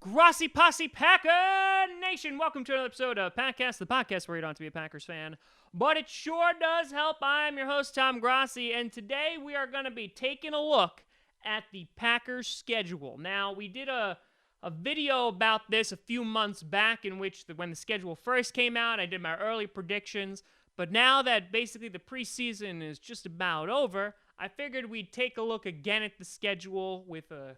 Grassy Posse Packer Nation, welcome to another episode of Packcast, the podcast where you don't have to be a Packers fan, but it sure does help. I'm your host, Tom Grassi, and today we are going to be taking a look at the Packers schedule. Now, we did a video about this a few months back in which, when the schedule first came out, I did my early predictions, but now that basically the preseason is just about over, I figured we'd take a look again at the schedule with a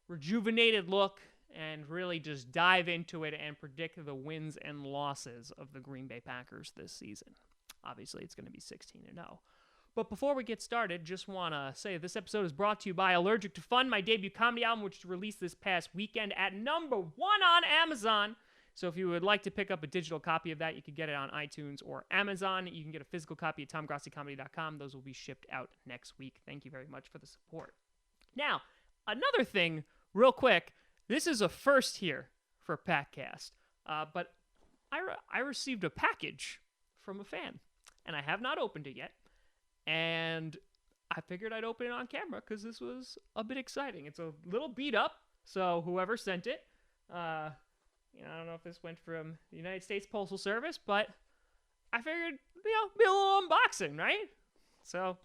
rejuvenated look and really just dive into it and predict the wins and losses of the Green Bay Packers this season. Obviously, it's going to be 16-0. But before we get started, just want to say this episode is brought to you by Allergic to Fun, my debut comedy album, which was released this past weekend at number 1 on Amazon. So if you would like to pick up a digital copy of that, you can get it on iTunes or Amazon. You can get a physical copy at tomgrassicomedy.com. Those will be shipped out next week. Thank you very much for the support. Now, another thing, real quick, this is a first here for Packcast, but I received a package from a fan, and I have not opened it yet, and I figured I'd open it on camera because this was a bit exciting. It's a little beat up, so whoever sent it, I don't know if this went from the United States Postal Service, but I figured, be a little unboxing, right? So,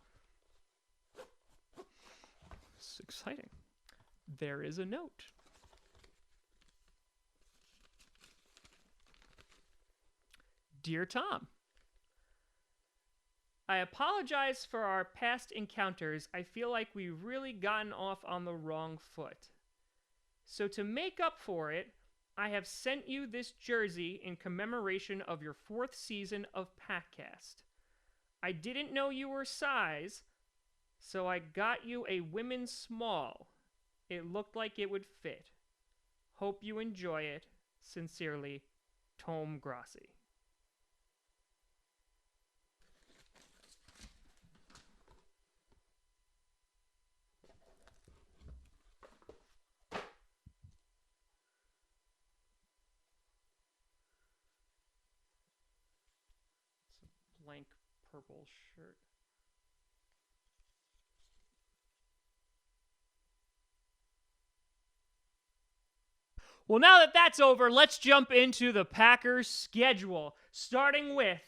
it's exciting. There is a note. Dear Tom, I apologize for our past encounters. I feel like we've really gotten off on the wrong foot. So to make up for it, I have sent you this jersey in commemoration of your 4th season of Packcast. I didn't know you were size, so I got you a women's small. It looked like it would fit. Hope you enjoy it. Sincerely, Tom Grassi. Blank purple shirt. Well, now that that's over, let's jump into the Packers schedule, starting with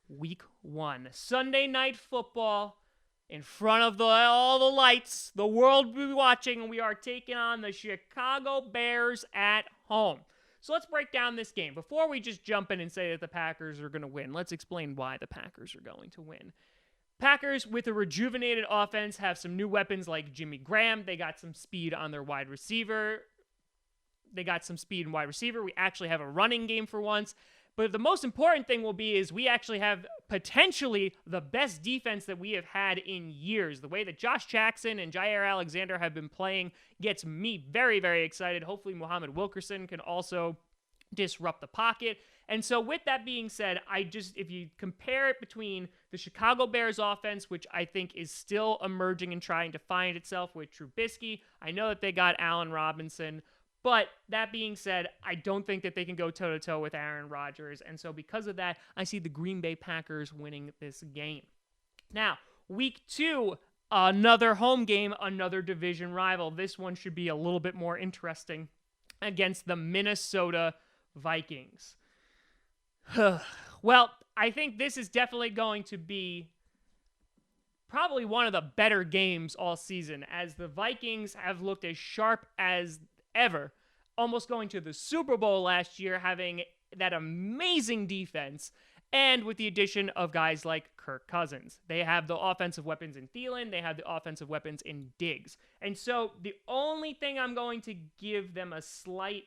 Week 1. Sunday Night Football, in front of all the lights, the world will be watching, and we are taking on the Chicago Bears at home. So let's break down this game. Before we just jump in and say that the Packers are going to win, let's explain why the Packers are going to win. Packers, with a rejuvenated offense, have some new weapons like Jimmy Graham. They got some speed on their wide receiver. We actually have a running game for once. But the most important thing will be is we actually have potentially the best defense that we have had in years. The way that Josh Jackson and Jair Alexander have been playing gets me very, very excited. Hopefully Muhammad Wilkerson can also disrupt the pocket. And so with that being said, if you compare it between the Chicago Bears offense, which I think is still emerging and trying to find itself with Trubisky, I know that they got Allen Robinson, but that being said, I don't think that they can go toe-to-toe with Aaron Rodgers. And so because of that, I see the Green Bay Packers winning this game. Now, Week 2, another home game, another division rival. This one should be a little bit more interesting against the Minnesota Vikings. Well, I think this is definitely going to be probably one of the better games all season, as the Vikings have looked as sharp as ever, almost going to the Super Bowl last year, having that amazing defense, and with the addition of guys like Kirk Cousins. They have the offensive weapons in Thielen, they have the offensive weapons in Diggs. And so the only thing I'm going to give them a slight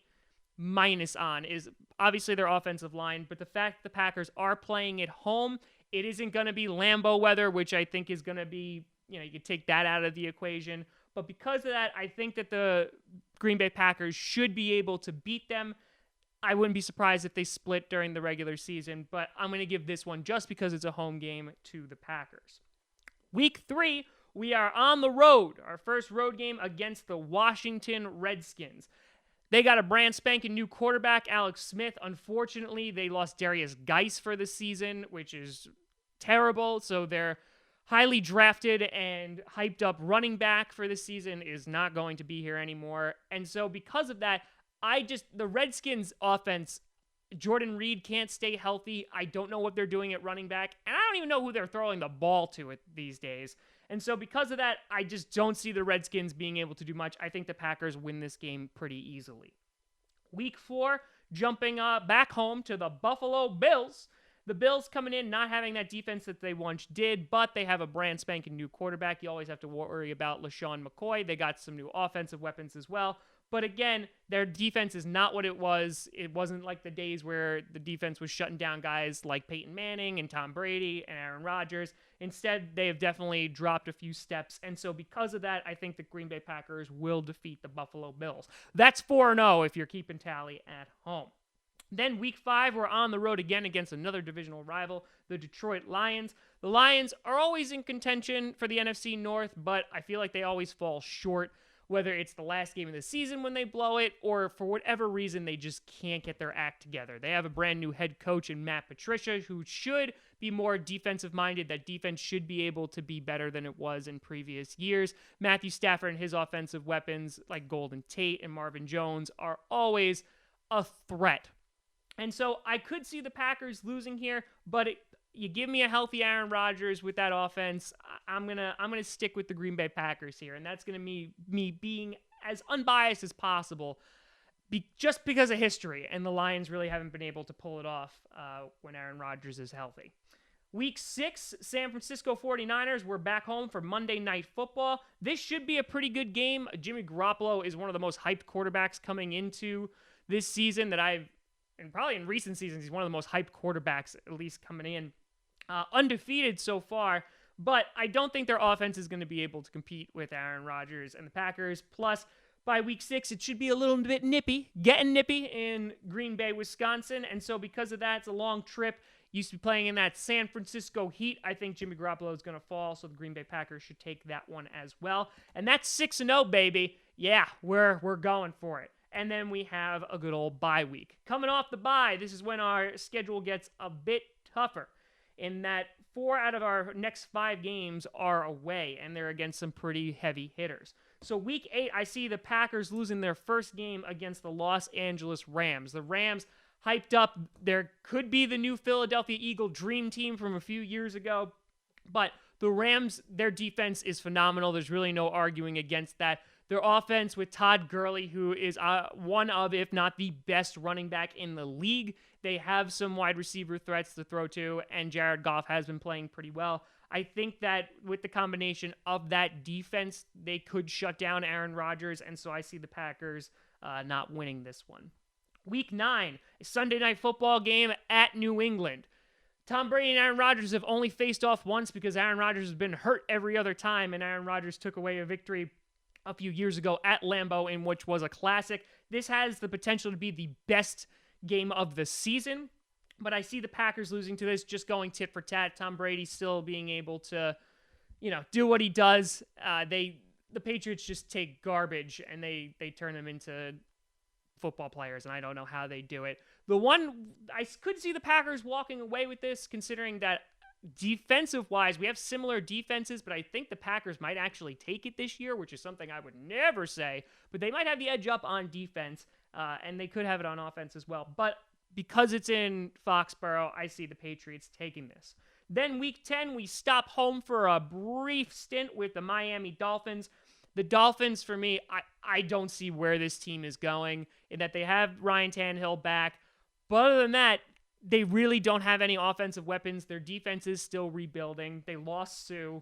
minus on is obviously their offensive line, but the fact the Packers are playing at home, it isn't going to be Lambeau weather, which I think is going to be, you could take that out of the equation. But because of that, I think that the Green Bay Packers should be able to beat them. I wouldn't be surprised if they split during the regular season, but I'm going to give this one, just because it's a home game, to the Packers. Week 3, we are on the road. Our first road game against the Washington Redskins. They got a brand spanking new quarterback, Alex Smith. Unfortunately, they lost Darius Geis for the season, which is terrible. So their highly drafted and hyped up running back for the season is not going to be here anymore. And so because of that, The Redskins offense, Jordan Reed can't stay healthy. I don't know what they're doing at running back, and I don't even know who they're throwing the ball to these days. And so because of that, I just don't see the Redskins being able to do much. I think the Packers win this game pretty easily. Week 4, jumping back home to the Buffalo Bills. The Bills coming in not having that defense that they once did, but they have a brand spanking new quarterback. You always have to worry about LaShawn McCoy. They got some new offensive weapons as well. But again, their defense is not what it was. It wasn't like the days where the defense was shutting down guys like Peyton Manning and Tom Brady and Aaron Rodgers. Instead, they have definitely dropped a few steps. And so because of that, I think the Green Bay Packers will defeat the Buffalo Bills. That's 4-0 if you're keeping tally at home. Then week 5, we're on the road again against another divisional rival, the Detroit Lions. The Lions are always in contention for the NFC North, but I feel like they always fall short, whether it's the last game of the season when they blow it, or for whatever reason, they just can't get their act together. They have a brand new head coach in Matt Patricia, who should be more defensive-minded. That defense should be able to be better than it was in previous years. Matthew Stafford and his offensive weapons, like Golden Tate and Marvin Jones, are always a threat. And so I could see the Packers losing here, but you give me a healthy Aaron Rodgers with that offense, I'm gonna stick with the Green Bay Packers here, and that's gonna be me being as unbiased as possible, just because of history, and the Lions really haven't been able to pull it off when Aaron Rodgers is healthy. Week 6, San Francisco 49ers, we're back home for Monday Night Football. This should be a pretty good game. Jimmy Garoppolo is one of the most hyped quarterbacks coming into this season and probably in recent seasons, he's one of the most hyped quarterbacks, at least coming in. Undefeated so far, but I don't think their offense is going to be able to compete with Aaron Rodgers and the Packers. Plus, by week 6, it should be a little bit getting nippy in Green Bay, Wisconsin. And so because of that, it's a long trip. Used to be playing in that San Francisco heat. I think Jimmy Garoppolo is going to fall, so the Green Bay Packers should take that one as well. And that's 6-0, baby. Yeah, we're going for it. And then we have a good old bye week. Coming off the bye, this is when our schedule gets a bit tougher, in that 4 out of our next 5 games are away, and they're against some pretty heavy hitters. So week 8, I see the Packers losing their first game against the Los Angeles Rams. The Rams hyped up. There could be the new Philadelphia Eagle dream team from a few years ago, but the Rams, their defense is phenomenal. There's really no arguing against that. Their offense with Todd Gurley, who is one of, if not the best running back in the league. They have some wide receiver threats to throw to, and Jared Goff has been playing pretty well. I think that with the combination of that defense, they could shut down Aaron Rodgers, and so I see the Packers not winning this one. Week 9, a Sunday Night Football game at New England. Tom Brady and Aaron Rodgers have only faced off once because Aaron Rodgers has been hurt every other time, and Aaron Rodgers took away a victory a few years ago at Lambeau, in which was a classic. This has the potential to be the best game of the season, but I see the Packers losing to this, just going tit for tat. Tom Brady still being able to, do what he does. The Patriots just take garbage and they turn them into football players, and I don't know how they do it. The one I could see the Packers walking away with this, considering that defensive-wise, we have similar defenses, but I think the Packers might actually take it this year, which is something I would never say, but they might have the edge up on defense, and they could have it on offense as well. But because it's in Foxborough, I see the Patriots taking this. Then week 10, we stop home for a brief stint with the Miami Dolphins. The Dolphins, for me, I don't see where this team is going, in that they have Ryan Tannehill back, but other than that, they really don't have any offensive weapons. Their defense is still rebuilding. They lost Sue.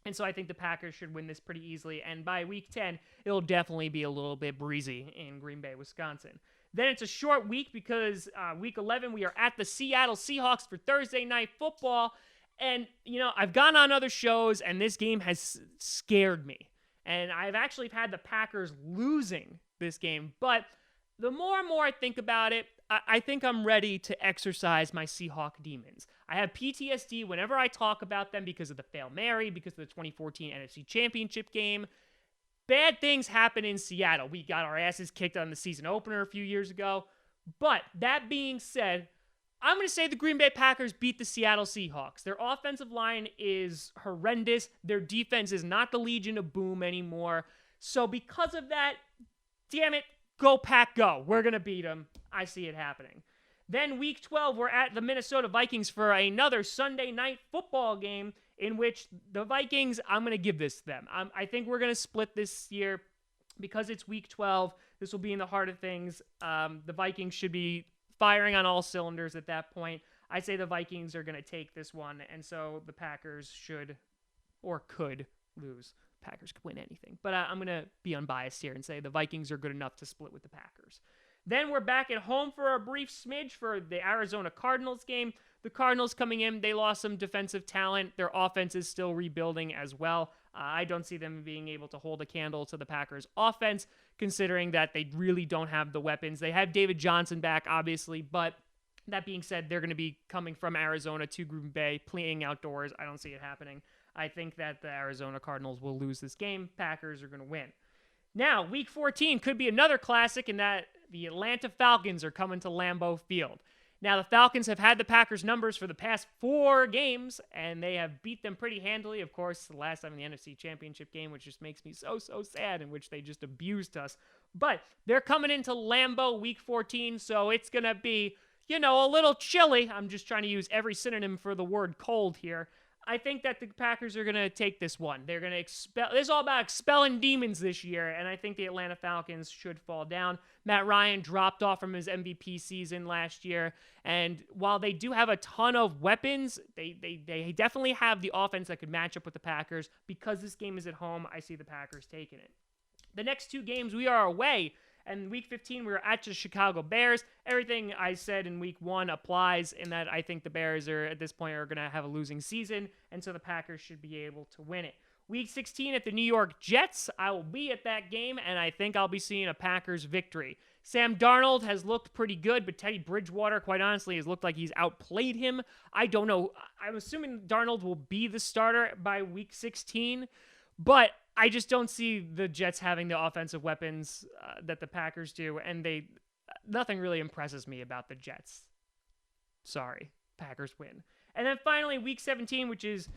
And so I think the Packers should win this pretty easily. And by week 10, it'll definitely be a little bit breezy in Green Bay, Wisconsin. Then it's a short week because week 11, we are at the Seattle Seahawks for Thursday Night Football. And, I've gone on other shows, and this game has scared me. And I've actually had the Packers losing this game. But the more and more I think about it, I think I'm ready to exercise my Seahawk demons. I have PTSD whenever I talk about them because of the Fail Mary, because of the 2014 NFC Championship game. Bad things happen in Seattle. We got our asses kicked on the season opener a few years ago. But that being said, I'm going to say the Green Bay Packers beat the Seattle Seahawks. Their offensive line is horrendous. Their defense is not the Legion of Boom anymore. So because of that, damn it, Go Pack, go. We're going to beat them. I see it happening. Then week 12, we're at the Minnesota Vikings for another Sunday night football game in which the Vikings, I'm going to give this to them. I think we're going to split this year because it's week 12. This will be in the heart of things. The Vikings should be firing on all cylinders at that point. I say the Vikings are going to take this one, and so the Packers should or could lose. Packers could win anything. But I'm going to be unbiased here and say the Vikings are good enough to split with the Packers. Then we're back at home for a brief smidge for the Arizona Cardinals game. The Cardinals coming in, they lost some defensive talent. Their offense is still rebuilding as well. I don't see them being able to hold a candle to the Packers' offense, considering that they really don't have the weapons. They have David Johnson back, obviously, but that being said, they're going to be coming from Arizona to Green Bay, playing outdoors. I don't see it happening. I think that the Arizona Cardinals will lose this game. Packers are going to win. Now, week 14 could be another classic in that the Atlanta Falcons are coming to Lambeau Field. Now, the Falcons have had the Packers' numbers for the past 4 games, and they have beat them pretty handily. Of course, the last time in the NFC Championship game, which just makes me so sad, in which they just abused us. But they're coming into Lambeau week 14, so it's going to be, a little chilly. I'm just trying to use every synonym for the word cold here. I think that the Packers are going to take this one. They're going to expel. It's all about expelling demons this year, and I think the Atlanta Falcons should fall down. Matt Ryan dropped off from his MVP season last year, and while they do have a ton of weapons, they definitely have the offense that could match up with the Packers. Because this game is at home, I see the Packers taking it. The next 2 games, we are away. And week 15, we were at the Chicago Bears. Everything I said in week 1 applies in that I think the Bears at this point are going to have a losing season, and so the Packers should be able to win it. Week 16 at the New York Jets, I will be at that game, and I think I'll be seeing a Packers victory. Sam Darnold has looked pretty good, but Teddy Bridgewater, quite honestly, has looked like he's outplayed him. I don't know. I'm assuming Darnold will be the starter by week 16, but I just don't see the Jets having the offensive weapons that the Packers do, and nothing really impresses me about the Jets. Sorry, Packers win. And then finally, week 17, which is,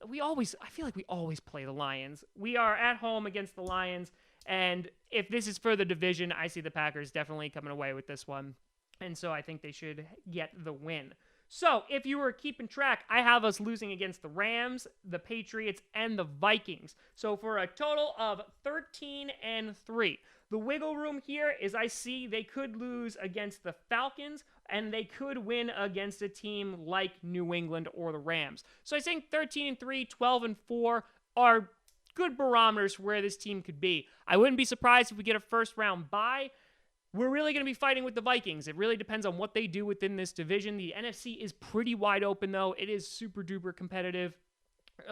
I feel like we always play the Lions. We are at home against the Lions, and if this is for the division, I see the Packers definitely coming away with this one, and so I think they should get the win. So, if you were keeping track, I have us losing against the Rams, the Patriots, and the Vikings. So, for a total of 13-3. The wiggle room here is I see they could lose against the Falcons, and they could win against a team like New England or the Rams. So, I think 13-3, 12-4 are good barometers for where this team could be. I wouldn't be surprised if we get a first-round bye. We're really going to be fighting with the Vikings. It really depends on what they do within this division. The NFC is pretty wide open, though. It is super duper competitive.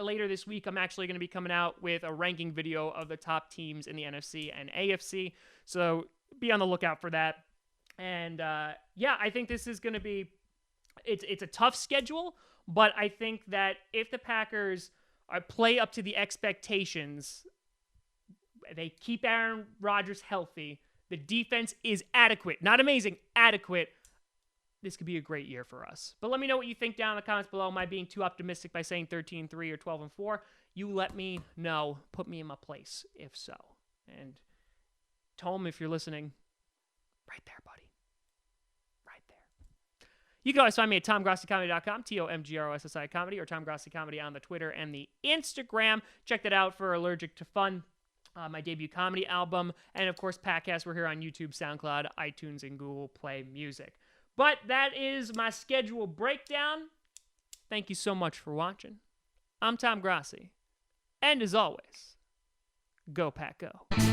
Later this week, I'm actually going to be coming out with a ranking video of the top teams in the NFC and AFC. So be on the lookout for that. And I think this is going to be, it's a tough schedule, but I think that if the Packers play up to the expectations, they keep Aaron Rodgers healthy, the defense is adequate. Not amazing, adequate. This could be a great year for us. But let me know what you think down in the comments below. Am I being too optimistic by saying 13-3 or 12-4? You let me know. Put me in my place, if so. And Tom, if you're listening, right there, buddy. Right there. You can always find me at TomGrossiComedy.com, TomGrossi Comedy, or Tom Grossi Comedy on the Twitter and the Instagram. Check that out for Allergic to Fun. My debut comedy album, and of course, podcasts. We're here on YouTube, SoundCloud, iTunes, and Google Play Music. But that is my schedule breakdown. Thank you so much for watching. I'm Tom Grossi, and as always, go Pack Go.